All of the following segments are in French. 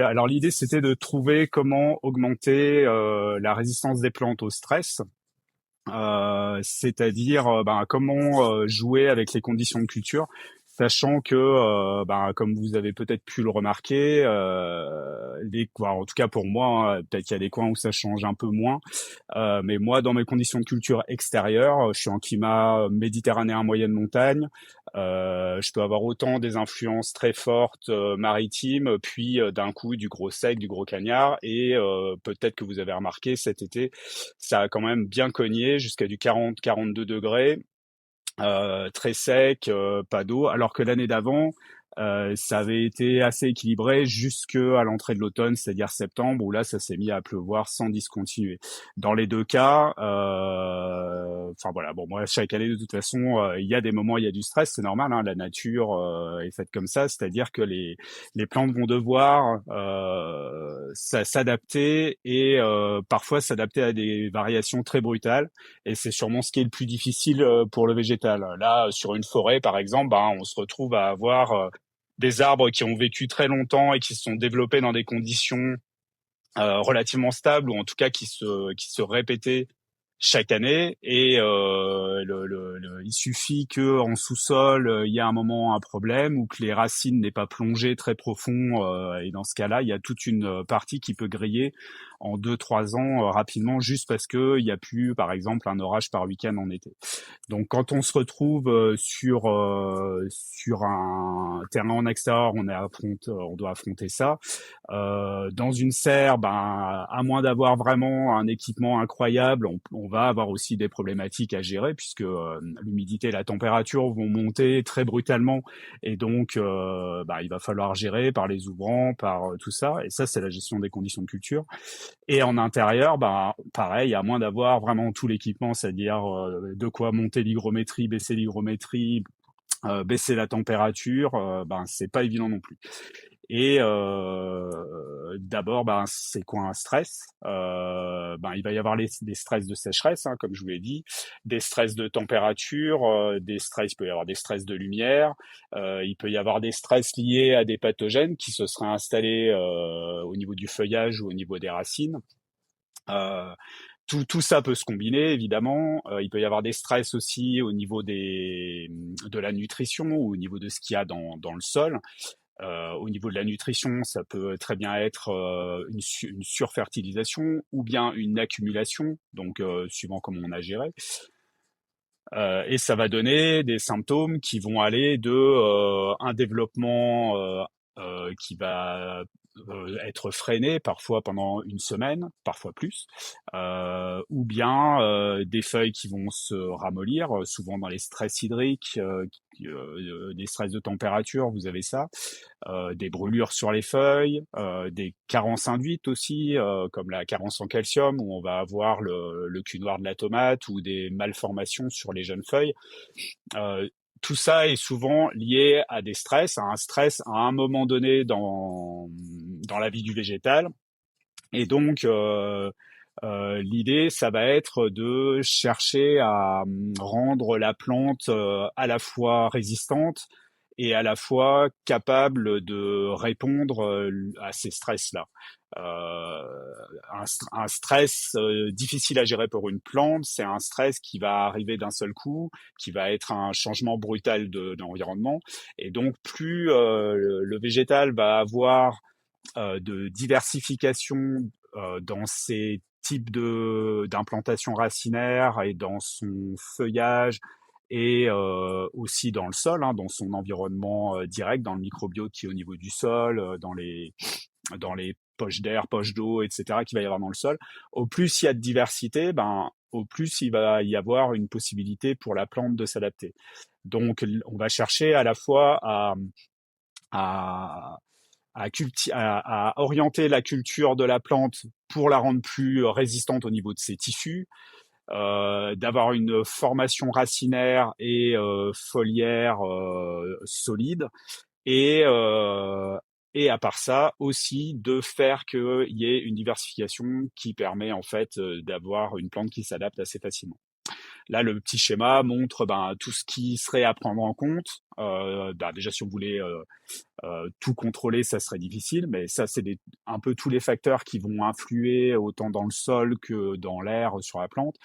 Alors l'idée, c'était de trouver comment augmenter la résistance des plantes au stress, c'est-à-dire comment jouer avec les conditions de culture, sachant que comme vous avez peut-être pu le remarquer, les coins, en tout cas pour moi, peut-être qu'il y a des coins où ça change un peu moins, mais moi dans mes conditions de culture extérieures, je suis en climat méditerranéen moyenne montagne. Je peux avoir autant des influences très fortes maritimes, puis d'un coup du gros sec, du gros cagnard, et peut-être que vous avez remarqué cet été, ça a quand même bien cogné jusqu'à du 40-42 degrés, très sec, pas d'eau, alors que l'année d'avant, ça avait été assez équilibré jusque à l'entrée de l'automne, c'est-à-dire septembre, où là, ça s'est mis à pleuvoir sans discontinuer. Dans les deux cas, enfin voilà, bon, moi, chaque année, de toute façon, il y a des moments, il y a du stress, c'est normal, hein, la nature est faite comme ça, c'est-à-dire que les plantes vont devoir s'adapter et parfois s'adapter à des variations très brutales. Et c'est sûrement ce qui est le plus difficile pour le végétal. Là, sur une forêt, par exemple, on se retrouve à avoir des arbres qui ont vécu très longtemps et qui se sont développés dans des conditions relativement stables, ou en tout cas qui se répétaient chaque année. Et il suffit que en sous-sol il y ait un moment un problème, ou que les racines n'aient pas plongé très profond, et dans ce cas-là, il y a toute une partie qui peut griller en 2-3 ans rapidement, juste parce que il y a plus, par exemple, un orage par week-end en été. Donc, quand on se retrouve sur un terrain en extérieur, on doit affronter ça. Dans une serre, à moins d'avoir vraiment un équipement incroyable, on va avoir aussi des problématiques à gérer, puisque l'humidité et la température vont monter très brutalement, et donc il va falloir gérer par les ouvrants, par tout ça. Et ça, c'est la gestion des conditions de culture. Et en intérieur, pareil, à moins d'avoir vraiment tout l'équipement, c'est-à-dire de quoi monter l'hygrométrie, baisser l'hygrométrie, baisser la température, c'est pas évident non plus. Et d'abord, c'est quoi un stress? Il va y avoir des stress de sécheresse, hein, comme je vous l'ai dit, des stress de température, il peut y avoir des stress de lumière, il peut y avoir des stress liés à des pathogènes qui se seraient installés au niveau du feuillage ou au niveau des racines. Euh, tout ça peut se combiner, évidemment. Il peut y avoir des stress aussi au niveau de la nutrition, ou au niveau de ce qu'il y a dans le sol. Au niveau de la nutrition, ça peut très bien être une surfertilisation, ou bien une accumulation, donc suivant comment on a géré. Et ça va donner des symptômes qui vont aller de un développement qui va être freiné, parfois pendant une semaine, parfois plus, ou bien des feuilles qui vont se ramollir, souvent dans les stress hydriques, des stress de température, vous avez ça, des brûlures sur les feuilles, des carences induites aussi, comme la carence en calcium, où on va avoir le cul noir de la tomate, ou des malformations sur les jeunes feuilles. Euh, tout ça est souvent lié à des stress, à un stress à un moment donné dans la vie du végétal. Et donc, l'idée, ça va être de chercher à rendre la plante à la fois résistante et à la fois capable de répondre à ces stress-là. Euh, un stress difficile à gérer pour une plante, c'est un stress qui va arriver d'un seul coup, qui va être un changement brutal d'environnement. Et donc, plus le végétal va avoir de diversification dans ses types d'implantation racinaire, et dans son feuillage, et aussi dans le sol, hein, dans son environnement direct, dans le microbiote qui est au niveau du sol, dans les poches d'air, poches d'eau, etc., qu'il va y avoir dans le sol. Au plus il y a de diversité, au plus il va y avoir une possibilité pour la plante de s'adapter. Donc on va chercher à la fois à à orienter la culture de la plante pour la rendre plus résistante au niveau de ses tissus, d'avoir une formation racinaire et foliaire solide, et à part ça aussi de faire qu'il y ait une diversification qui permet en fait d'avoir une plante qui s'adapte assez facilement. Là, le petit schéma montre tout ce qui serait à prendre en compte. Déjà, si on voulait tout contrôler, ça serait difficile, mais ça, c'est un peu tous les facteurs qui vont influer autant dans le sol que dans l'air sur la plante.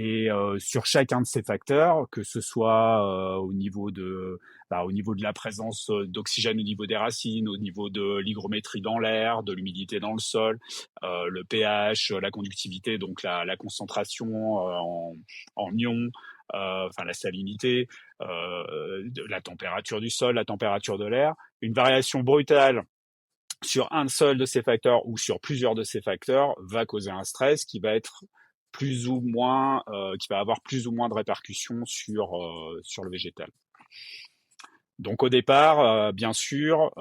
Et sur chacun de ces facteurs, que ce soit au niveau de la présence d'oxygène au niveau des racines, au niveau de l'hygrométrie dans l'air, de l'humidité dans le sol, le pH, la conductivité, donc la concentration en ions, enfin la salinité, la température du sol, la température de l'air, une variation brutale sur un seul de ces facteurs ou sur plusieurs de ces facteurs va causer un stress qui va être qui va avoir plus ou moins de répercussions sur le végétal. Donc au départ, bien sûr,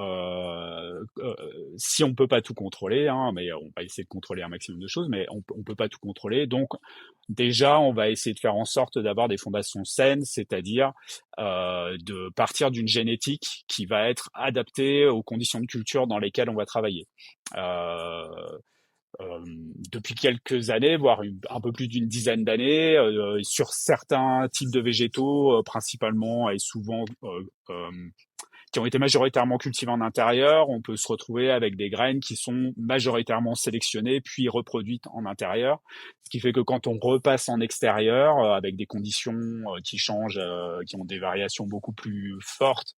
si on peut pas tout contrôler, hein, mais on va essayer de contrôler un maximum de choses, mais on peut pas tout contrôler. Donc déjà, on va essayer de faire en sorte d'avoir des fondations saines, c'est-à-dire de partir d'une génétique qui va être adaptée aux conditions de culture dans lesquelles on va travailler. Euh, Depuis quelques années, voire un peu plus d'une dizaine d'années, sur certains types de végétaux, principalement et souvent qui ont été majoritairement cultivés en intérieur, on peut se retrouver avec des graines qui sont majoritairement sélectionnées puis reproduites en intérieur, ce qui fait que quand on repasse en extérieur, avec des conditions qui changent, qui ont des variations beaucoup plus fortes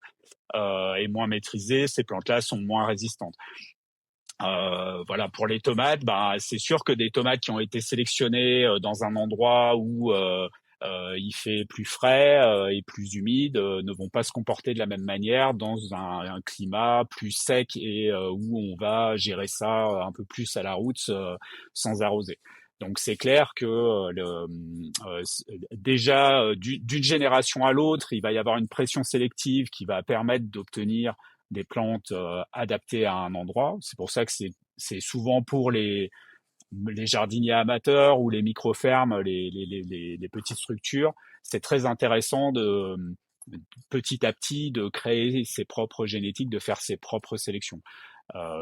et moins maîtrisées, ces plantes-là sont moins résistantes. Voilà, pour les tomates, c'est sûr que des tomates qui ont été sélectionnées dans un endroit où il fait plus frais et plus humide ne vont pas se comporter de la même manière dans un climat plus sec et où on va gérer ça un peu plus à la route sans arroser. Donc c'est clair que déjà d'une génération à l'autre, il va y avoir une pression sélective qui va permettre d'obtenir des plantes adaptées à un endroit. C'est pour ça que c'est souvent pour les jardiniers amateurs ou les micro-fermes, les petites structures, c'est très intéressant de petit à petit de créer ses propres génétiques, de faire ses propres sélections.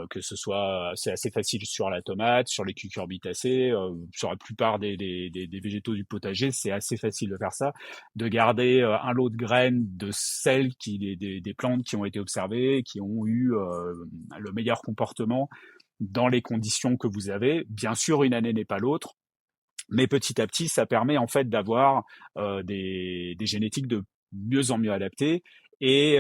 Que ce soit, c'est assez facile sur la tomate, sur les cucurbitacées, sur la plupart des végétaux du potager, c'est assez facile de faire ça, de garder un lot de graines de celles des plantes qui ont été observées, qui ont eu le meilleur comportement dans les conditions que vous avez. Bien sûr, une année n'est pas l'autre, mais petit à petit, ça permet en fait d'avoir des génétiques de mieux en mieux adaptées. Et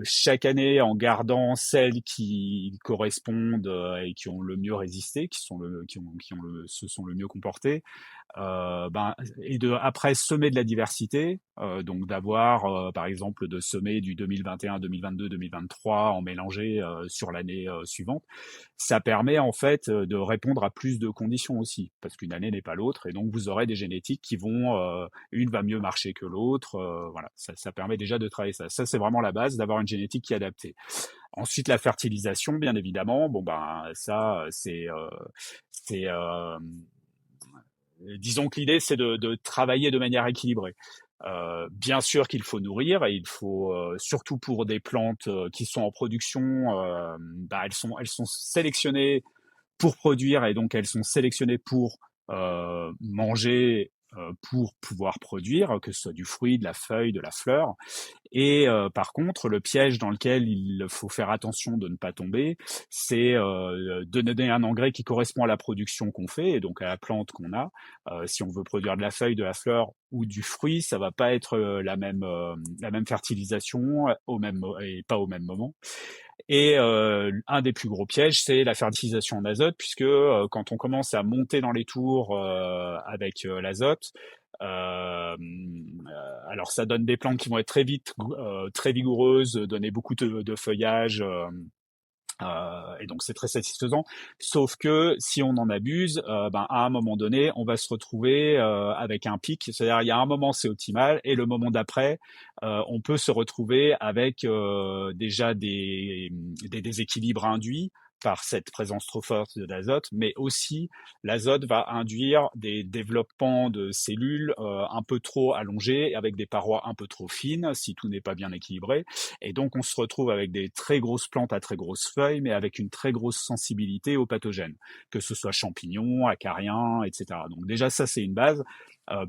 chaque année, en gardant celles qui correspondent et qui ont le mieux résisté, se sont le mieux comportées, et de après semer de la diversité, donc d'avoir par exemple de semer du 2021, 2022, 2023 en mélanger sur l'année suivante, ça permet en fait de répondre à plus de conditions aussi, parce qu'une année n'est pas l'autre, et donc vous aurez des génétiques qui vont, une va mieux marcher que l'autre, voilà, ça permet déjà de travailler ça. Ça c'est vraiment la base, d'avoir une génétique qui est adaptée. Ensuite la fertilisation, bien évidemment, ça c'est disons que l'idée c'est de travailler de manière équilibrée. Bien sûr qu'il faut nourrir et il faut surtout pour des plantes qui sont en production, elles sont sélectionnées pour produire et donc elles sont sélectionnées pour manger, pour pouvoir produire, que ce soit du fruit, de la feuille, de la fleur. Et par contre, le piège dans lequel il faut faire attention de ne pas tomber, c'est de donner un engrais qui correspond à la production qu'on fait et donc à la plante qu'on a. Si on veut produire de la feuille, de la fleur ou du fruit, ça va pas être la même fertilisation et pas au même moment. Et un des plus gros pièges, c'est la fertilisation en azote, puisque quand on commence à monter dans les tours avec l'azote, alors ça donne des plantes qui vont être très vite très vigoureuses, donner beaucoup de feuillage. Et donc c'est très satisfaisant, sauf que si on en abuse, à un moment donné, on va se retrouver avec un pic. C'est-à-dire, il y a un moment c'est optimal, et le moment d'après, on peut se retrouver avec déjà des déséquilibres induits par cette présence trop forte de l'azote, mais aussi l'azote va induire des développements de cellules un peu trop allongées, avec des parois un peu trop fines, si tout n'est pas bien équilibré. Et donc, on se retrouve avec des très grosses plantes à très grosses feuilles, mais avec une très grosse sensibilité aux pathogènes, que ce soit champignons, acariens, etc. Donc déjà, ça, c'est une base.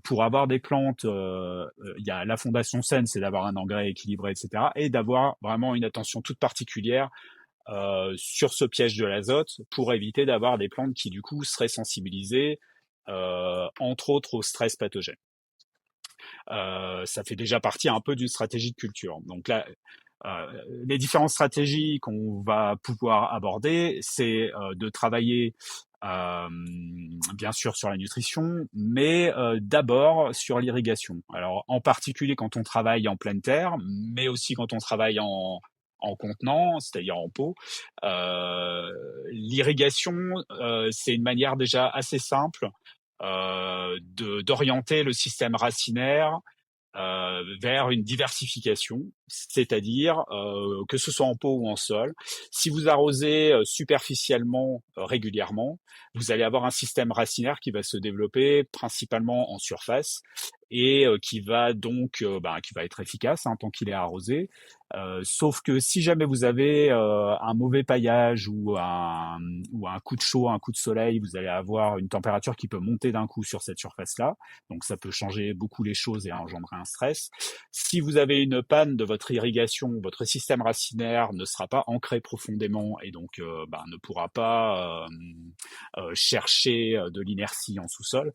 Pour avoir des plantes, il y a la fondation saine, c'est d'avoir un engrais équilibré, etc. Et d'avoir vraiment une attention toute particulière sur ce piège de l'azote pour éviter d'avoir des plantes qui, du coup, seraient sensibilisées, entre autres, au stress pathogène. Ça fait déjà partie un peu d'une stratégie de culture. Donc là, les différentes stratégies qu'on va pouvoir aborder, c'est de travailler bien sûr sur la nutrition, mais d'abord sur l'irrigation. Alors en particulier quand on travaille en pleine terre, mais aussi quand on travaille en contenant, c'est-à-dire en pot. L'irrigation, c'est une manière déjà assez simple d'orienter le système racinaire vers une diversification, c'est-à-dire que ce soit en pot ou en sol. Si vous arrosez superficiellement régulièrement, vous allez avoir un système racinaire qui va se développer principalement en surface et qui va donc qui va être efficace tant qu'il est arrosé. Sauf que si jamais vous avez un mauvais paillage ou un coup de chaud, un coup de soleil, vous allez avoir une température qui peut monter d'un coup sur cette surface-là. Donc ça peut changer beaucoup les choses et engendrer un stress. Si vous avez une panne de votre irrigation, votre système racinaire ne sera pas ancré profondément et donc ne pourra pas chercher de l'inertie en sous-sol.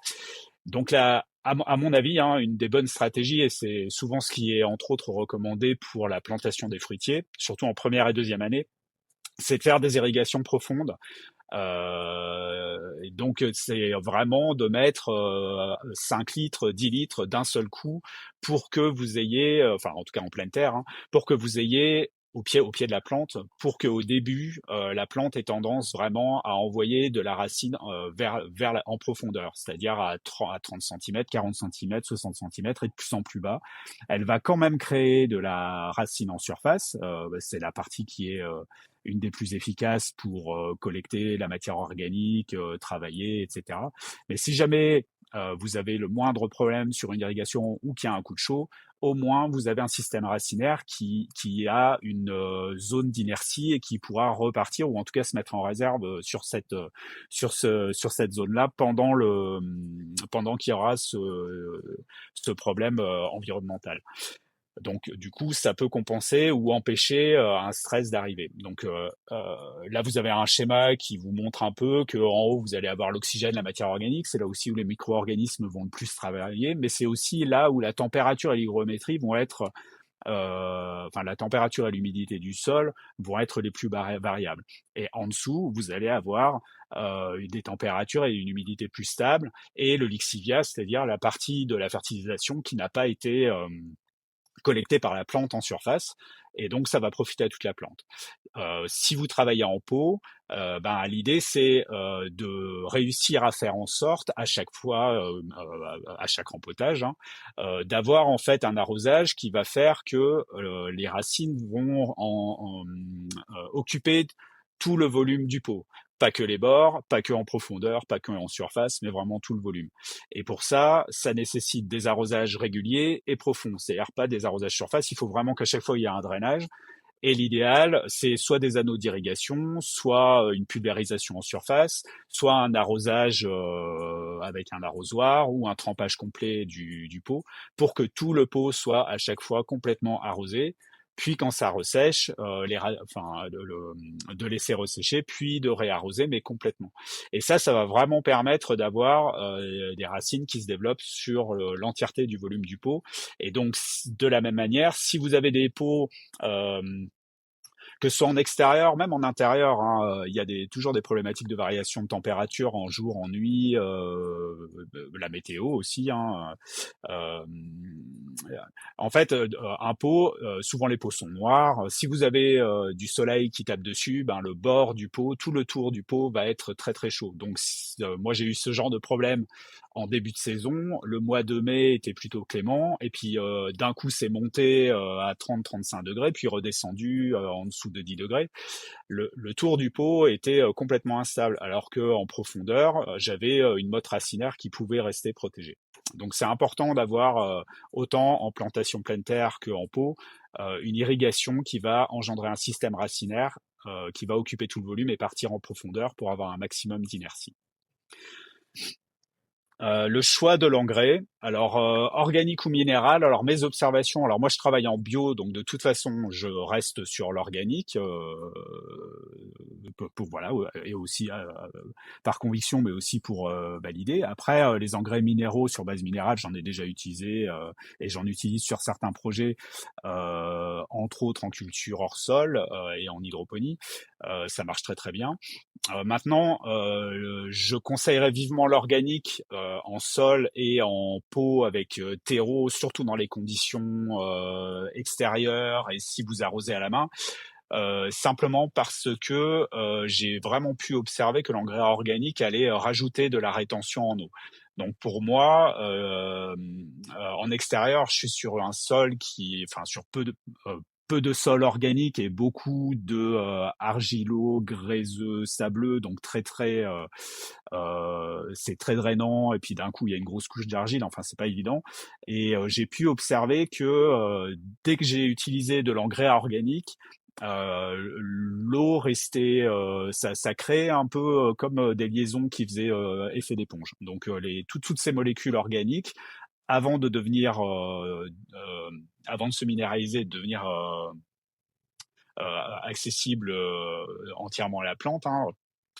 Donc là, à mon avis, une des bonnes stratégies, et c'est souvent ce qui est entre autres recommandé pour la plantation des fruitiers, surtout en première et deuxième année, c'est de faire des irrigations profondes. Et donc c'est vraiment de mettre 5 litres, 10 litres d'un seul coup pour que vous ayez, enfin en tout cas en pleine terre, pour que vous ayez au pied de la plante, pour qu'au début la plante ait tendance vraiment à envoyer de la racine en profondeur, c'est-à-dire à 30 cm, 40 cm, 60 cm et de plus en plus bas. Elle va quand même créer de la racine en surface, c'est la partie qui est une des plus efficaces pour collecter la matière organique, travailler, etc. Mais si jamais vous avez le moindre problème sur une irrigation ou qu'il y a un coup de chaud, au moins vous avez un système racinaire qui a une zone d'inertie et qui pourra repartir ou en tout cas se mettre en réserve sur cette zone-là pendant qu'il y aura ce problème environnemental. Donc, du coup, ça peut compenser ou empêcher un stress d'arriver. Donc là, vous avez un schéma qui vous montre un peu que en haut, vous allez avoir l'oxygène, la matière organique. C'est là aussi où les micro-organismes vont le plus travailler, mais c'est aussi là où la température et l'hygrométrie vont être la température et l'humidité du sol vont être les plus variables. Et en dessous, vous allez avoir des températures et une humidité plus stables et le lixivia, c'est-à-dire la partie de la fertilisation qui n'a pas été collecté par la plante en surface, et donc ça va profiter à toute la plante. Si vous travaillez en pot, l'idée c'est de réussir à faire en sorte à chaque fois, à chaque rempotage, d'avoir en fait un arrosage qui va faire que les racines vont occuper tout le volume du pot. Pas que les bords, pas que en profondeur, pas que en surface, mais vraiment tout le volume. Et pour ça, ça nécessite des arrosages réguliers et profonds. C'est-à-dire pas des arrosages surface, il faut vraiment qu'à chaque fois il y ait un drainage. Et l'idéal, c'est soit des anneaux d'irrigation, soit une pulvérisation en surface, soit un arrosage avec un arrosoir ou un trempage complet du pot pour que tout le pot soit à chaque fois complètement arrosé. Puis quand ça ressèche, de laisser ressécher, puis de réarroser, mais complètement. Et ça va vraiment permettre d'avoir des racines qui se développent sur l'entièreté du volume du pot. Et donc, de la même manière, si vous avez des pots que ce soit en extérieur, même en intérieur, il y a toujours des problématiques de variation de température en jour, en nuit, la météo aussi. Euh, En fait, un pot, souvent les pots sont noirs. Si vous avez du soleil qui tape dessus, le bord du pot, tout le tour du pot va être très très chaud. Donc moi j'ai eu ce genre de problème en début de saison. Le mois de mai était plutôt clément et puis d'un coup c'est monté à 30-35 degrés puis redescendu en dessous dessous de 10 degrés, le tour du pot était complètement instable, alors que en profondeur, j'avais une motte racinaire qui pouvait rester protégée. Donc c'est important d'avoir autant en plantation pleine terre qu'en pot une irrigation qui va engendrer un système racinaire qui va occuper tout le volume et partir en profondeur pour avoir un maximum d'inertie. Le choix de l'engrais, alors organique ou minéral. Alors mes observations, alors moi je travaille en bio, donc de toute façon je reste sur l'organique, voilà, et aussi par conviction, mais aussi pour valider. Après les engrais minéraux sur base minérale, j'en ai déjà utilisé et j'en utilise sur certains projets, entre autres en culture hors sol et en hydroponie. Ça marche très très bien. Maintenant, je conseillerais vivement l'organique en sol et en pot avec terreau, surtout dans les conditions extérieures et si vous arrosez à la main. Simplement parce que j'ai vraiment pu observer que l'engrais organique allait rajouter de la rétention en eau. Donc pour moi, en extérieur, je suis sur un sol enfin sur peu de sol organique et beaucoup de argilo, gréseux, sableux, donc c'est très drainant et puis d'un coup il y a une grosse couche d'argile. Enfin c'est pas évident. Et j'ai pu observer que dès que j'ai utilisé de l'engrais organique, l'eau restait, ça crée un peu comme des liaisons qui faisaient effet d'éponge. Donc toutes ces molécules organiques, avant de devenir, avant de se minéraliser, de devenir accessible entièrement à la plante, hein,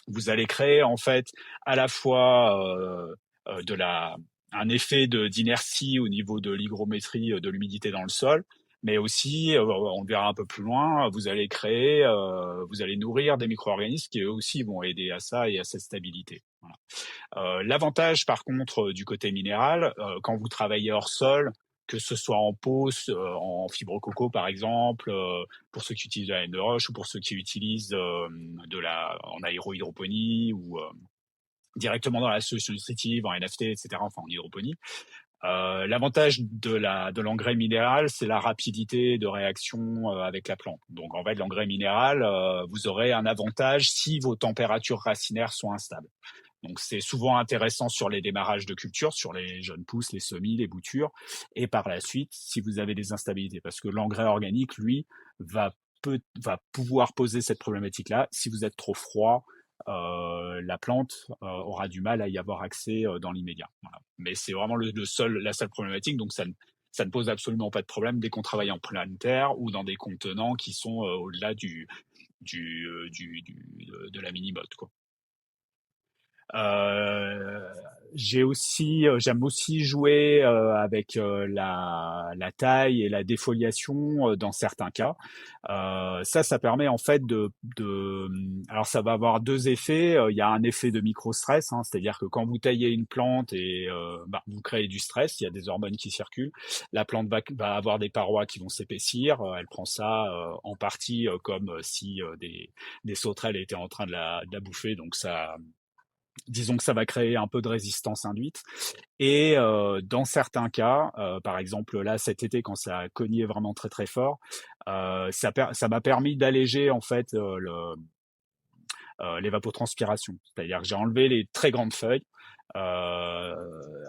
vous allez créer en fait à la fois de un effet d'inertie au niveau de l'hygrométrie de l'humidité dans le sol, mais aussi, on le verra un peu plus loin, vous allez nourrir des micro-organismes qui eux aussi vont aider à ça et à cette stabilité. Voilà. L'avantage, par contre, du côté minéral, quand vous travaillez hors sol, que ce soit en pot, en fibre coco par exemple, pour ceux qui utilisent de la laine de roche ou pour ceux qui utilisent en aéro-hydroponie ou directement dans la solution nutritive, en NFT, etc., enfin en hydroponie. L'avantage de l'engrais minéral, c'est la rapidité de réaction avec la plante. Donc en fait, l'engrais minéral, vous aurez un avantage si vos températures racinaires sont instables. Donc c'est souvent intéressant sur les démarrages de culture, sur les jeunes pousses, les semis, les boutures, et par la suite, si vous avez des instabilités, parce que l'engrais organique, lui, va pouvoir poser cette problématique-là. Si vous êtes trop froid, la plante aura du mal à y avoir accès dans l'immédiat. Voilà. Mais c'est vraiment la seule problématique, donc ça ne pose absolument pas de problème dès qu'on travaille en pleine terre ou dans des contenants qui sont au-delà de la mini-botte, quoi. Euh, j'aime aussi jouer avec la taille et la défoliation dans certains cas. Ça permet en fait alors ça va avoir deux effets. Il y a un effet de micro-stress, hein, c'est-à-dire que quand vous taillez une plante et vous créez du stress, il y a des hormones qui circulent. La plante va avoir des parois qui vont s'épaissir. Elle prend ça en partie comme si des sauterelles étaient en train de la bouffer, donc ça disons que ça va créer un peu de résistance induite. Et dans certains cas, par exemple là cet été quand ça a cogné vraiment très très fort, ça m'a permis d'alléger en fait l'évapotranspiration. C'est-à-dire que j'ai enlevé les très grandes feuilles. Euh,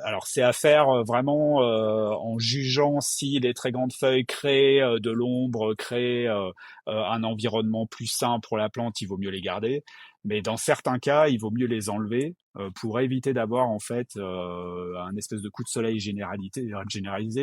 alors c'est à faire vraiment en jugeant si les très grandes feuilles créent de l'ombre, créent un environnement plus sain pour la plante, il vaut mieux les garder. Mais dans certains cas, il vaut mieux les enlever pour éviter d'avoir en fait un espèce de coup de soleil généralisé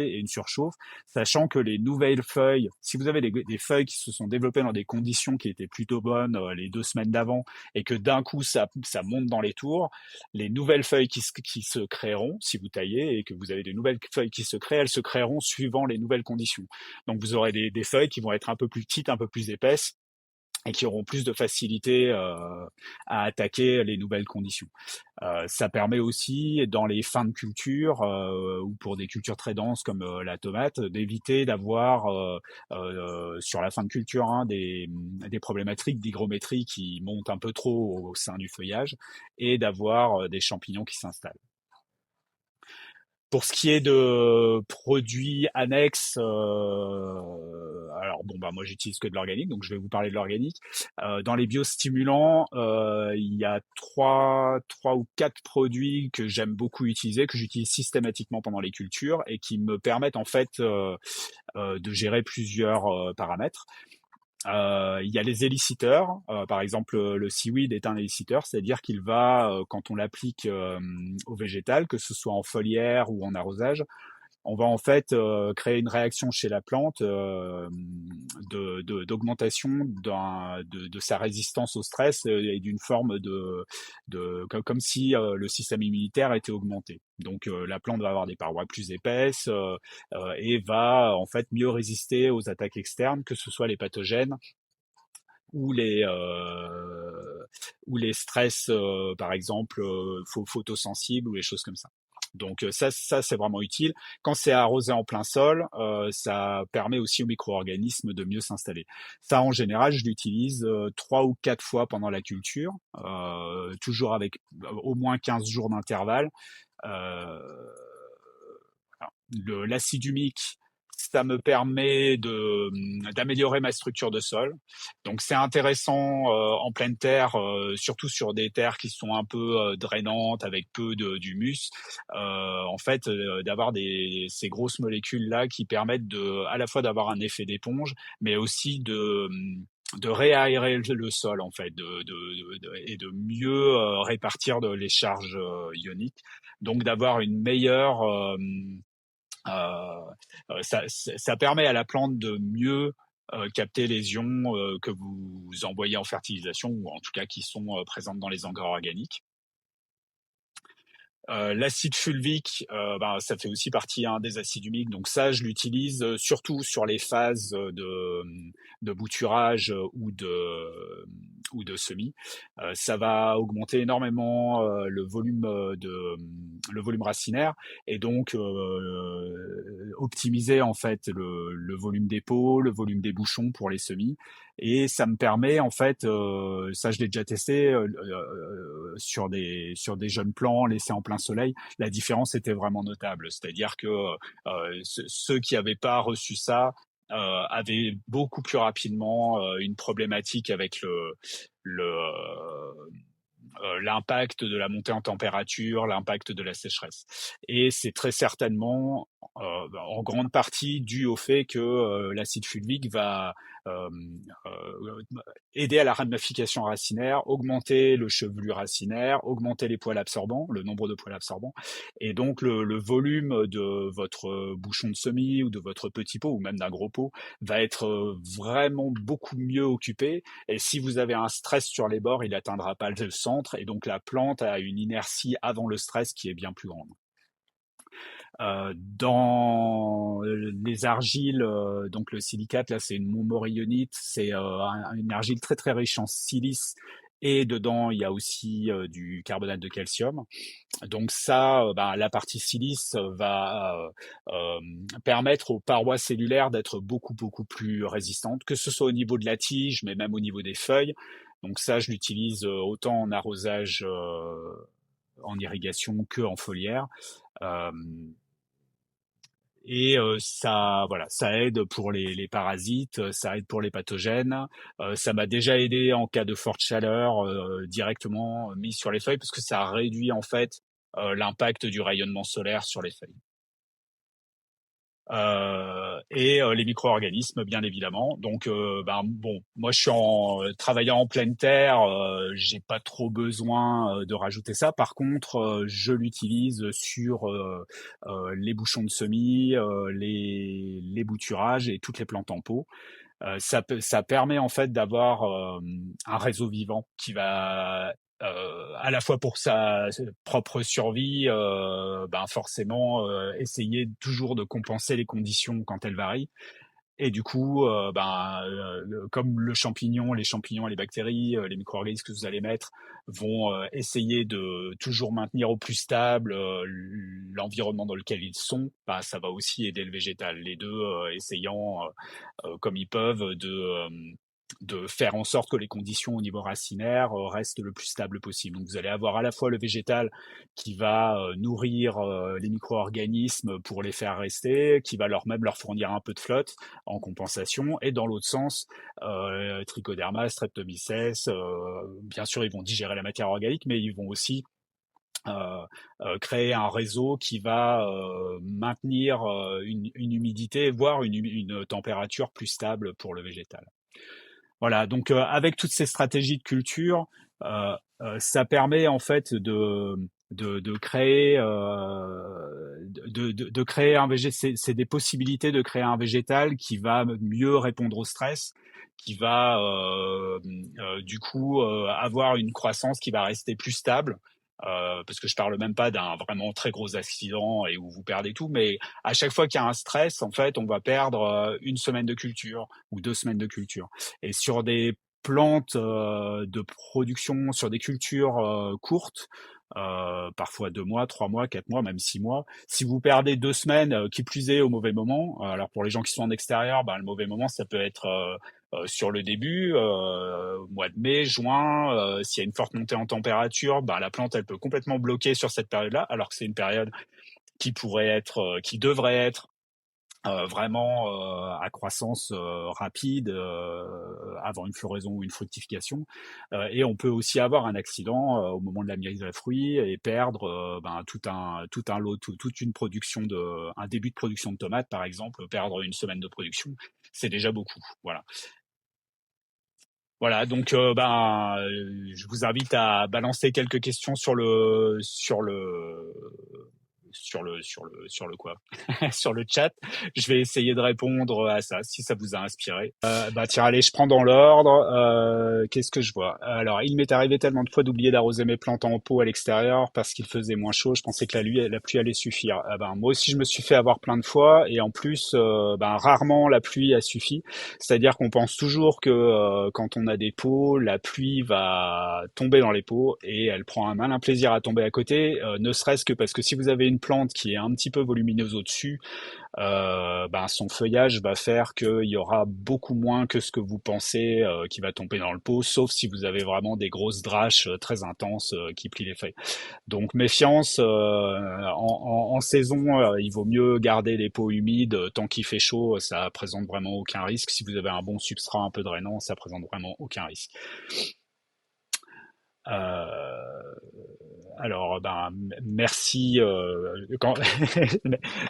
et une surchauffe, sachant que les nouvelles feuilles, si vous avez des feuilles qui se sont développées dans des conditions qui étaient plutôt bonnes les 2 semaines d'avant et que d'un coup ça monte dans les tours, les nouvelles feuilles qui se créeront, si vous taillez et que vous avez des nouvelles feuilles qui se créent, elles se créeront suivant les nouvelles conditions. Donc vous aurez des feuilles qui vont être un peu plus petites, un peu plus épaisses, et qui auront plus de facilité à attaquer les nouvelles conditions. Ça permet aussi, dans les fins de culture ou pour des cultures très denses comme la tomate, d'éviter d'avoir sur la fin de culture des problématiques d'hygrométrie qui montent un peu trop au sein du feuillage et d'avoir des champignons qui s'installent. Pour ce qui est de produits annexes, alors bon bah moi j'utilise que de l'organique, donc je vais vous parler de l'organique. Dans les biostimulants, il y a trois ou quatre produits que j'aime beaucoup utiliser, que j'utilise systématiquement pendant les cultures et qui me permettent en fait de gérer plusieurs paramètres. Il y a les éliciteurs. Par exemple, le seaweed est un éliciteur, c'est-à-dire qu'il va, quand on l'applique au végétal, que ce soit en foliaire ou en arrosage, on va en fait créer une réaction chez la plante d'augmentation de sa résistance au stress et d'une forme comme si le système immunitaire était augmenté. Donc la plante va avoir des parois plus épaisses et va en fait mieux résister aux attaques externes, que ce soit les pathogènes ou les stress, par exemple, photosensibles ou les choses comme ça. Donc ça c'est vraiment utile. Quand c'est arrosé en plein sol, ça permet aussi aux micro-organismes de mieux s'installer. Ça, en général, je l'utilise 3 ou 4 fois pendant la culture, toujours avec au moins 15 jours d'intervalle. Euh, L'acide humique, ça me permet d'améliorer ma structure de sol. Donc c'est intéressant en pleine terre, surtout sur des terres qui sont un peu drainantes avec peu d'humus, en fait, d'avoir ces grosses molécules là qui permettent à la fois d'avoir un effet d'éponge, mais aussi de réaérer le sol en fait, et de mieux répartir les charges ioniques, donc d'avoir une meilleure euh, ça permet à la plante de mieux capter les ions que vous envoyez en fertilisation, ou en tout cas qui sont présentes dans les engrais organiques. L'acide fulvique, ça fait aussi partie des acides humiques. Donc ça, je l'utilise surtout sur les phases de bouturage ou de semis. Ça va augmenter énormément le volume racinaire, et donc optimiser en fait le volume des pots, le volume des bouchons pour les semis. Et ça me permet en fait, ça je l'ai déjà testé sur des jeunes plants laissés en plein soleil, la différence était vraiment notable. C'est-à-dire que ceux qui n'avaient pas reçu ça avaient beaucoup plus rapidement une problématique avec l'impact de la montée en température, l'impact de la sécheresse. Et c'est très certainement en grande partie dû au fait que l'acide fulvique va euh, euh, aider à la ramification racinaire, augmenter le chevelu racinaire, augmenter les poils absorbants, le nombre de poils absorbants, et donc le volume de votre bouchon de semis ou de votre petit pot ou même d'un gros pot va être vraiment beaucoup mieux occupé. Et si vous avez un stress sur les bords, il n'atteindra pas le centre, et donc la plante a une inertie avant le stress qui est bien plus grande. Dans les argiles, donc le silicate, là c'est une montmorillonite, c'est une argile très très riche en silice, et dedans il y a aussi du carbonate de calcium. Donc ça, la partie silice va permettre aux parois cellulaires d'être beaucoup beaucoup plus résistantes, que ce soit au niveau de la tige, mais même au niveau des feuilles. Donc ça, je l'utilise autant en arrosage, en irrigation, que en foliaire. Euh, et ça, voilà, ça aide pour les parasites, ça aide pour les pathogènes. Ça m'a déjà aidé en cas de forte chaleur, directement mis sur les feuilles, parce que ça réduit en fait l'impact du rayonnement solaire sur les feuilles. Et les micro-organismes, bien évidemment. Donc, bon, moi, je suis travaillant en pleine terre, j'ai pas trop besoin de rajouter ça. Par contre, je l'utilise sur les bouchons de semis, les bouturages et toutes les plantes en pot. Ça permet en fait d'avoir un réseau vivant qui va à la fois pour sa propre survie, forcément essayer toujours de compenser les conditions quand elles varient. Et du coup, comme les champignons, les bactéries, les micro-organismes que vous allez mettre vont essayer de toujours maintenir au plus stable l'environnement dans lequel ils sont, ça va aussi aider le végétal. Les deux essayant, comme ils peuvent, de faire en sorte que les conditions au niveau racinaire restent le plus stable possible. Donc vous allez avoir à la fois le végétal qui va nourrir les micro-organismes pour les faire rester, qui va leur fournir un peu de flotte en compensation, et dans l'autre sens, Trichoderma, Streptomyces, bien sûr ils vont digérer la matière organique, mais ils vont aussi créer un réseau qui va maintenir une humidité, voire une température plus stable pour le végétal. Voilà, donc avec toutes ces stratégies de culture, ça permet en fait de créer de créer un végétal. C'est des possibilités de créer un végétal qui va mieux répondre au stress, qui va du coup avoir une croissance qui va rester plus stable. Parce que je parle même pas d'un vraiment très gros accident et où vous perdez tout, mais à chaque fois qu'il y a un stress, en fait, on va perdre une semaine de culture ou 2 semaines de culture. Et sur des plantes de production, sur des cultures courtes, parfois 2 mois, 3 mois, 4 mois, même 6 mois. Si vous perdez 2 semaines, qui plus est au mauvais moment, alors pour les gens qui sont en extérieur, ben, le mauvais moment, ça peut être sur le début, mois de mai, juin. S'il y a une forte montée en température, ben, la plante, elle peut complètement bloquer sur cette période-là, alors que c'est une période qui devrait être vraiment à croissance rapide avant une floraison ou une fructification. Et on peut aussi avoir un accident au moment de la mise à fruits et perdre tout un lot, toute une production un début de production de tomates par exemple, perdre une semaine de production, c'est déjà beaucoup. Voilà. Voilà, donc je vous invite à balancer quelques questions sur le quoi sur le chat. Je vais essayer de répondre à ça si ça vous a inspiré. Bah tiens, allez, je prends dans l'ordre. Qu'est-ce que je vois? Alors, il m'est arrivé tellement de fois d'oublier d'arroser mes plantes en pot à l'extérieur parce qu'il faisait moins chaud. Je pensais que la pluie allait suffire. Ah ben, moi aussi, je me suis fait avoir plein de fois et en plus, rarement la pluie a suffi. C'est-à-dire qu'on pense toujours que quand on a des pots, la pluie va tomber dans les pots et elle prend un malin plaisir à tomber à côté, ne serait-ce que parce que si vous avez une plante qui est un petit peu volumineuse au-dessus, son feuillage va faire qu'il y aura beaucoup moins que ce que vous pensez qui va tomber dans le pot, sauf si vous avez vraiment des grosses draches très intenses qui plient les feuilles. Donc méfiance, en saison, il vaut mieux garder les pots humides tant qu'il fait chaud, ça présente vraiment aucun risque. Si vous avez un bon substrat un peu drainant, ça présente vraiment aucun risque. Euh, alors, merci,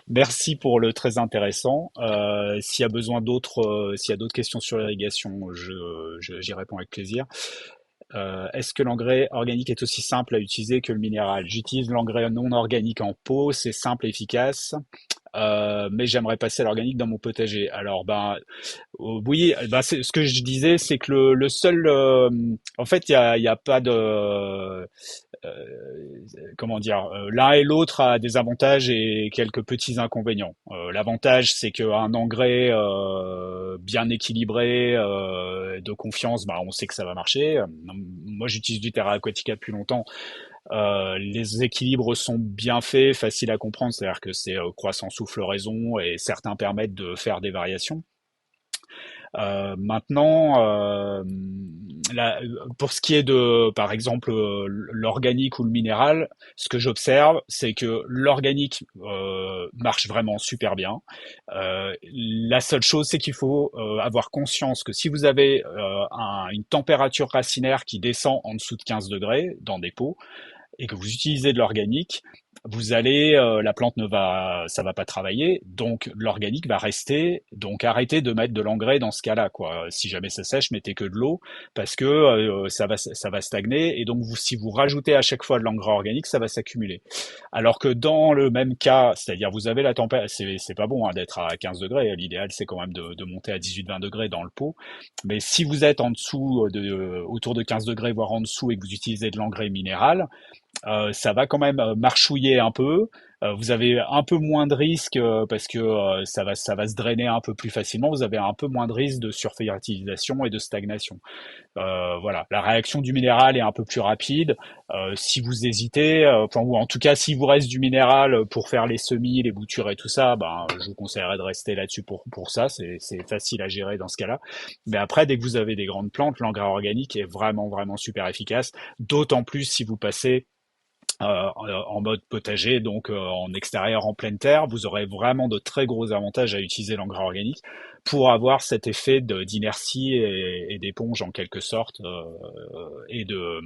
merci pour le très intéressant. S'il y a d'autres questions sur l'irrigation, j'y réponds avec plaisir. Est-ce que l'engrais organique est aussi simple à utiliser que le minéral? J'utilise l'engrais non organique en pot, c'est simple et efficace. Mais j'aimerais passer à l'organique dans mon potager. Alors, oui, ce que je disais, c'est que le seul, en fait, il y a pas de, comment dire, l'un et l'autre a des avantages et quelques petits inconvénients. L'avantage, c'est qu'un engrais bien équilibré, de confiance, on sait que ça va marcher. Moi, j'utilise du Terra Aquatica depuis longtemps. Les équilibres sont bien faits, faciles à comprendre, c'est-à-dire que c'est croissance ou floraison et certains permettent de faire des variations. Maintenant, pour ce qui est de, par exemple, l'organique ou le minéral, ce que j'observe, c'est que l'organique marche vraiment super bien. La seule chose, c'est qu'il faut avoir conscience que si vous avez une température racinaire qui descend en dessous de 15 degrés dans des pots, et que vous utilisez de l'organique, la plante ça va pas travailler, donc l'organique va rester, donc arrêtez de mettre de l'engrais dans ce cas-là, quoi. Si jamais ça sèche, mettez que de l'eau, parce que ça va stagner, et donc si vous rajoutez à chaque fois de l'engrais organique, ça va s'accumuler. Alors que dans le même cas, c'est-à-dire vous avez la température, c'est pas bon d'être à 15 degrés, l'idéal c'est quand même de monter à 18-20 degrés dans le pot, mais si vous êtes en dessous autour de 15 degrés, voire en dessous, et que vous utilisez de l'engrais minéral, ça va quand même marchouiller un peu. Vous avez un peu moins de risques parce que ça va se drainer un peu plus facilement. Vous avez un peu moins de risques de surfertilisation et de stagnation. Voilà, la réaction du minéral est un peu plus rapide. Si vous hésitez, enfin, ou en tout cas, s'il vous reste du minéral pour faire les semis, les boutures et tout ça, ben, je vous conseillerais de rester là-dessus pour ça. C'est facile à gérer dans ce cas-là. Mais après, dès que vous avez des grandes plantes, l'engrais organique est vraiment, vraiment super efficace. D'autant plus si vous passez en mode potager, donc en extérieur, en pleine terre, vous aurez vraiment de très gros avantages à utiliser l'engrais organique pour avoir cet effet d'inertie et d'éponge en quelque sorte et de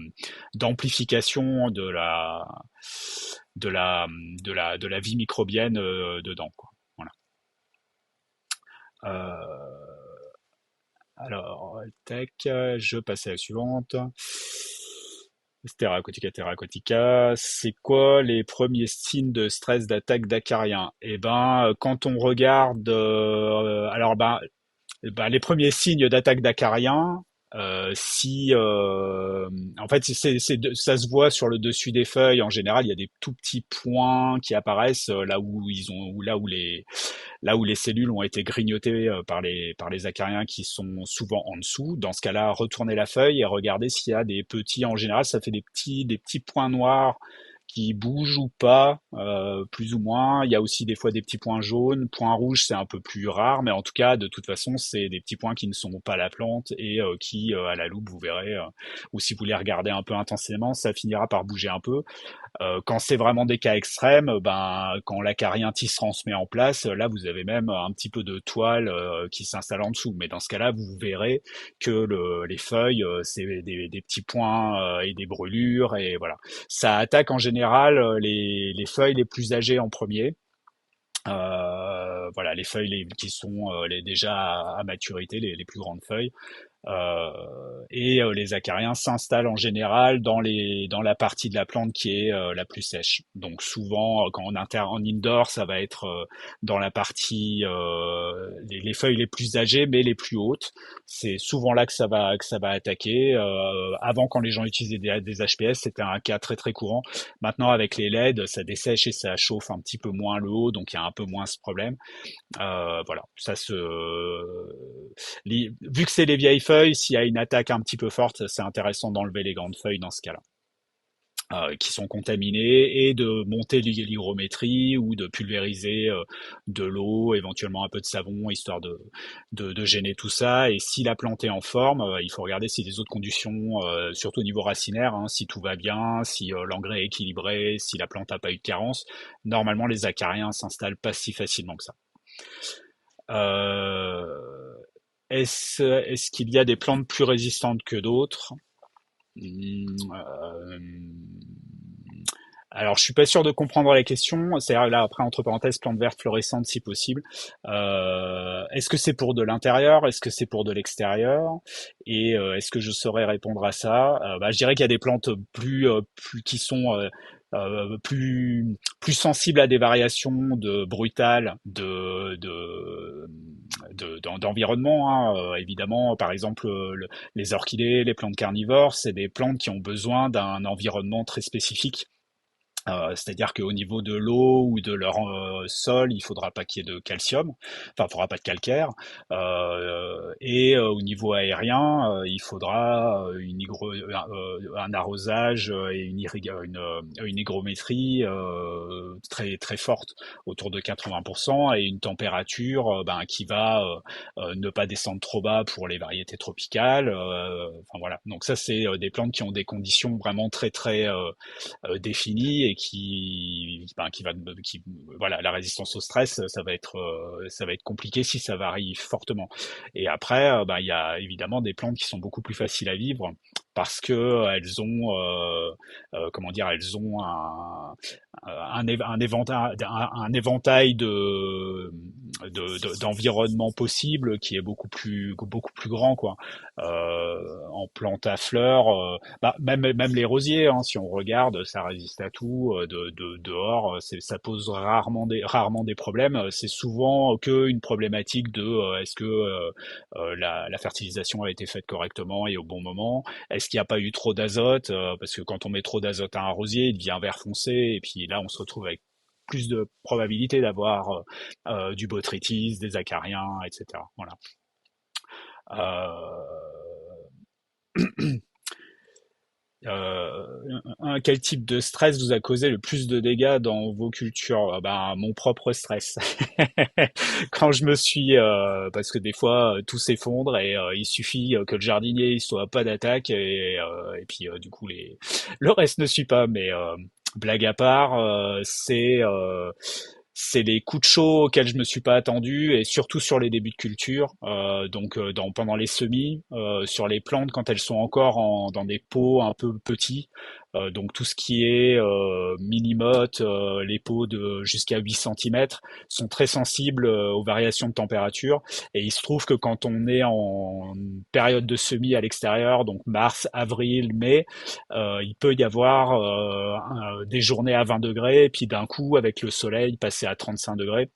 d'amplification de la de la vie microbienne dedans, quoi. Voilà. Euh, alors, tac, je passe à la suivante. Terra aquatica, c'est quoi les premiers signes de stress d'attaque d'acariens? Eh ben, quand on regarde, alors ben, les premiers signes d'attaque d'acariens, si en fait ça se voit sur le dessus des feuilles. En général, il y a des tout petits points qui apparaissent là où ils ont, là où les cellules ont été grignotées par les acariens qui sont souvent en dessous. Dans ce cas-là, retournez la feuille et regardez s'il y a des petits, en général, ça fait des petits points noirs qui bougent ou pas, plus ou moins. Il y a aussi des fois des petits points jaunes. Points rouges, c'est un peu plus rare, mais en tout cas, de toute façon, c'est des petits points qui ne sont pas la plante et qui, à la loupe, vous verrez, ou si vous les regardez un peu intensément, ça finira par bouger un peu. Quand c'est vraiment des cas extrêmes, ben quand l'acarientis se transmet en place, là vous avez même un petit peu de toile qui s'installe en dessous. Mais dans ce cas-là, vous verrez que les feuilles, c'est des petits points et des brûlures et voilà. Ça attaque en général les feuilles les plus âgées en premier. Voilà, les feuilles qui sont déjà à maturité, les plus grandes feuilles. Et les acariens s'installent en général dans la partie de la plante qui est la plus sèche. Donc souvent, quand en indoor, ça va être dans la partie les feuilles les plus âgées mais les plus hautes. C'est souvent là que ça va attaquer. Avant, quand les gens utilisaient des HPS, c'était un cas très très courant. Maintenant, avec les LED, ça dessèche et ça chauffe un petit peu moins le haut, donc il y a un peu moins ce problème. Voilà, vu que c'est les vieilles feuilles, s'il y a une attaque un petit peu forte, c'est intéressant d'enlever les grandes feuilles dans ce cas-là, qui sont contaminées, et de monter l'hygrométrie ou de pulvériser de l'eau, éventuellement un peu de savon, histoire de gêner tout ça. Et si la plante est en forme, il faut regarder si les autres conditions, surtout au niveau racinaire, hein, si tout va bien, si l'engrais est équilibré, si la plante n'a pas eu de carence. Normalement, les acariens s'installent pas si facilement que ça. Euh, est-ce qu'il y a des plantes plus résistantes que d'autres? Euh, alors, je suis pas sûr de comprendre la question. C'est là après entre parenthèses plantes vertes florissantes si possible. Est-ce que c'est pour de l'intérieur? Est-ce que c'est pour de l'extérieur? Et est-ce que je saurais répondre à ça? Bah, je dirais qu'il y a des plantes plus qui sont plus sensibles à des variations de brutales d'environnement, hein. Évidemment, par exemple, les orchidées, les plantes carnivores, c'est des plantes qui ont besoin d'un environnement très spécifique. C'est-à-dire qu'au niveau de l'eau ou de leur sol, il faudra pas qu'il y ait de calcium, enfin, il faudra pas de calcaire. Et au niveau aérien, il faudra un arrosage et une hygrométrie très très forte, autour de 80%, et une température ben, qui va ne pas descendre trop bas pour les variétés tropicales. Enfin voilà. Donc ça, c'est des plantes qui ont des conditions vraiment très très définie et qui voilà, la résistance au stress, ça va être compliqué si ça varie fortement. Et après, il y a évidemment des plantes qui sont beaucoup plus faciles à vivre parce que elles ont comment dire, elles ont un éventail d'environnement possible qui est beaucoup plus grand, quoi. En plantes à fleurs, même les rosiers, hein, si on regarde, ça résiste à tout. Dehors, ça pose rarement des problèmes. C'est souvent que une problématique de est-ce que la fertilisation a été faite correctement et au bon moment? Est-ce qu'il n'y a pas eu trop d'azote? Parce que quand on met trop d'azote à un rosier, il devient vert foncé, et puis là, on se retrouve avec plus de probabilité d'avoir du botrytis, des acariens, etc. Voilà. Euh, quel type de stress vous a causé le plus de dégâts dans vos cultures? Ben, mon propre stress. Quand je me suis, parce que des fois tout s'effondre et il suffit que le jardinier il soit pas d'attaque et puis du coup le reste ne suit pas. Mais blague à part, c'est les coups de chaud auxquels je me suis pas attendu, et surtout sur les débuts de culture. Pendant les semis, sur les plantes quand elles sont encore dans des pots un peu petits. Donc tout ce qui est mini-motte, les pots de jusqu'à 8 centimètres sont très sensibles aux variations de température. Et il se trouve que quand on est en période de semis à l'extérieur, donc mars, avril, mai, il peut y avoir des journées à 20 degrés, et puis d'un coup, avec le soleil, passer à 35 degrés.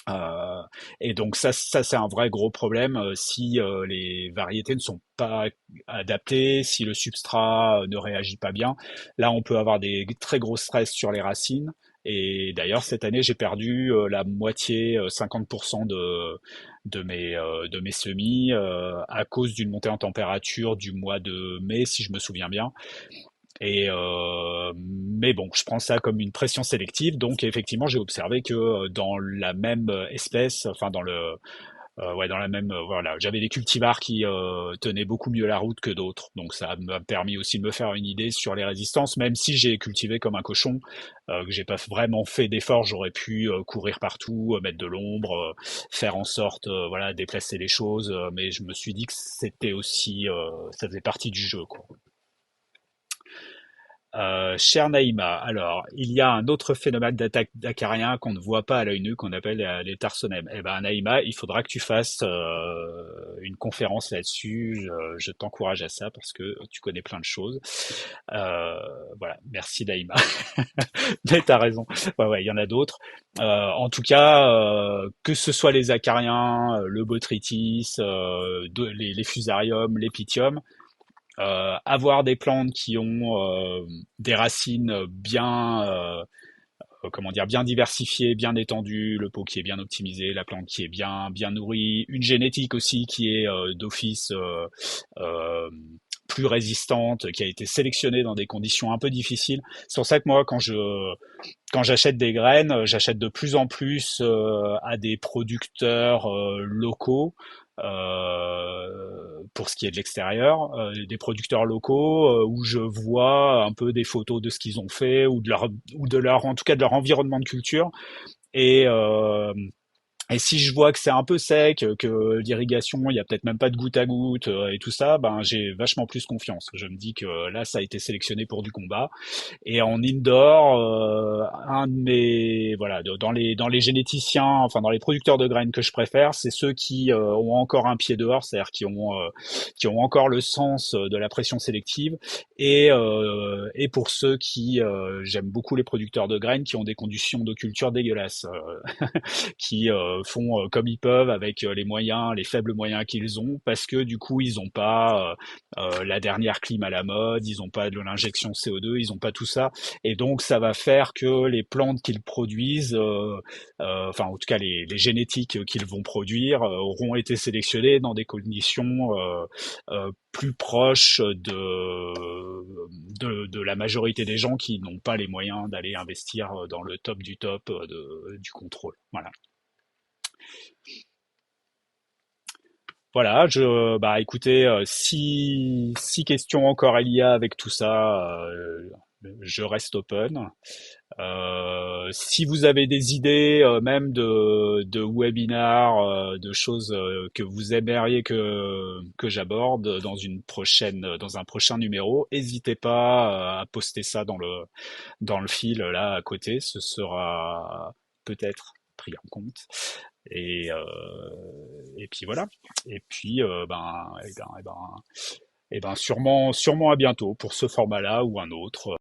Euh, et donc ça c'est un vrai gros problème si les variétés ne sont pas adaptées, si le substrat ne réagit pas bien. Là, on peut avoir des très gros stress sur les racines. Et d'ailleurs, cette année, j'ai perdu la moitié, 50% de mes semis à cause d'une montée en température du mois de mai, si je me souviens bien. Mais bon, je prends ça comme une pression sélective. Donc effectivement, j'ai observé que dans la même espèce, enfin dans la même, voilà, j'avais des cultivars qui tenaient beaucoup mieux la route que d'autres. Donc ça m'a permis aussi de me faire une idée sur les résistances, même si j'ai cultivé comme un cochon, que j'ai pas vraiment fait d'efforts. J'aurais pu courir partout, mettre de l'ombre, faire en sorte, voilà, déplacer les choses. Mais je me suis dit que c'était aussi, ça faisait partie du jeu, quoi. Cher Naïma, alors, il y a un autre phénomène d'attaque d'acariens qu'on ne voit pas à l'œil nu, qu'on appelle les tarsonèmes. Eh ben, Naïma, il faudra que tu fasses une conférence là-dessus. Je t'encourage à ça parce que tu connais plein de choses. Euh, voilà, merci Naïma. Mais t'as raison. Ouais, ouais, il y en a d'autres. En tout cas, que ce soit les acariens, le botrytis, les fusariums, les pythiums, avoir des plantes qui ont des racines comment dire, bien diversifiées, bien étendues, le pot qui est bien optimisé, la plante qui est bien nourrie, une génétique aussi qui est d'office euh, plus résistante, qui a été sélectionnée dans des conditions un peu difficiles. C'est pour ça que moi, quand j'achète des graines, j'achète de plus en plus à des producteurs locaux. Pour ce qui est de l'extérieur, des producteurs locaux où je vois un peu des photos de ce qu'ils ont fait, en tout cas de leur environnement de culture. Et si je vois que c'est un peu sec, que l'irrigation, il y a peut-être même pas de goutte à goutte et tout ça, ben j'ai vachement plus confiance. Je me dis que là, ça a été sélectionné pour du combat. Et en indoor, un de mes voilà, dans les généticiens, enfin dans les producteurs de graines que je préfère, c'est ceux qui ont encore un pied dehors, c'est-à-dire qui ont encore le sens de la pression sélective. Et pour ceux qui j'aime beaucoup les producteurs de graines qui ont des conditions de culture dégueulasses, qui font comme ils peuvent avec les moyens, les faibles moyens qu'ils ont, parce que du coup ils ont pas la dernière clim à la mode, ils ont pas de l'injection CO2, ils ont pas tout ça, et donc ça va faire que les plantes qu'ils produisent, enfin en tout cas les génétiques qu'ils vont produire, auront été sélectionnées dans des conditions plus proches de la majorité des gens qui n'ont pas les moyens d'aller investir dans le top du top du contrôle. Voilà. Voilà, bah écoutez, si questions encore il y a avec tout ça, je reste open. Si vous avez des idées, même de webinars, de choses que vous aimeriez que j'aborde dans un prochain numéro, n'hésitez pas à poster ça dans le fil là à côté. Ce sera peut-être pris en compte. Et, euh, et puis voilà. Et puis, sûrement à bientôt pour ce format-là ou un autre.